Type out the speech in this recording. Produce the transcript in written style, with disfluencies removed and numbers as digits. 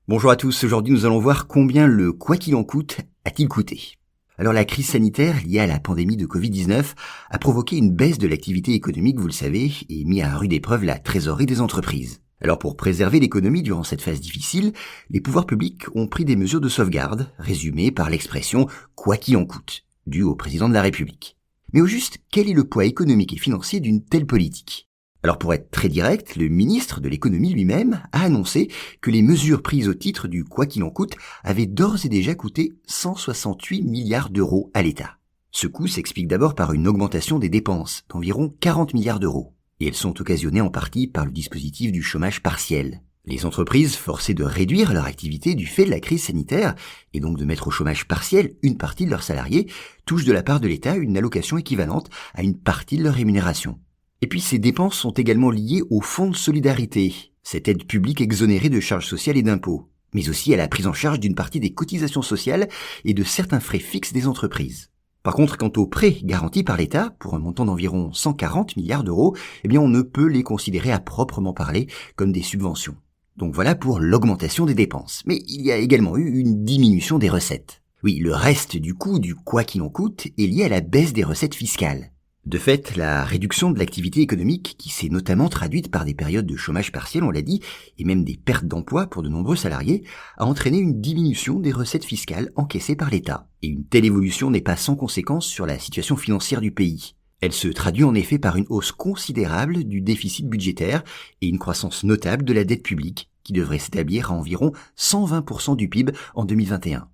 Bonjour à tous, aujourd'hui nous allons voir combien le quoi qu'il en coûte a-t-il coûté. Alors la crise sanitaire liée à la pandémie de Covid-19 a provoqué une baisse de l'activité économique, vous le savez, et mis à rude épreuve la trésorerie des entreprises. Alors pour préserver l'économie durant cette phase difficile, les pouvoirs publics ont pris des mesures de sauvegarde, résumées par l'expression « quoi qu'il en coûte », due au président de la République. Mais au juste, quel est le poids économique et financier d'une telle politique ? Alors pour être très direct, le ministre de l'économie lui-même a annoncé que les mesures prises au titre du quoi qu'il en coûte avaient d'ores et déjà coûté 168 milliards d'euros à l'État. Ce coût s'explique d'abord par une augmentation des dépenses d'environ 40 milliards d'euros. Et elles sont occasionnées en partie par le dispositif du chômage partiel. Les entreprises forcées de réduire leur activité du fait de la crise sanitaire, et donc de mettre au chômage partiel une partie de leurs salariés, touchent de la part de l'État une allocation équivalente à une partie de leur rémunération. Et puis ces dépenses sont également liées au fonds de solidarité, cette aide publique exonérée de charges sociales et d'impôts, mais aussi à la prise en charge d'une partie des cotisations sociales et de certains frais fixes des entreprises. Par contre, quant aux prêts garantis par l'État, pour un montant d'environ 140 milliards d'euros, on ne peut les considérer à proprement parler comme des subventions. Donc voilà pour l'augmentation des dépenses. Mais il y a également eu une diminution des recettes. Oui, le reste du coût du quoi qu'il en coûte est lié à la baisse des recettes fiscales. De fait, la réduction de l'activité économique, qui s'est notamment traduite par des périodes de chômage partiel, on l'a dit, et même des pertes d'emploi pour de nombreux salariés, a entraîné une diminution des recettes fiscales encaissées par l'État. Et une telle évolution n'est pas sans conséquence sur la situation financière du pays. Elle se traduit en effet par une hausse considérable du déficit budgétaire et une croissance notable de la dette publique, qui devrait s'établir à environ 120% du PIB en 2021.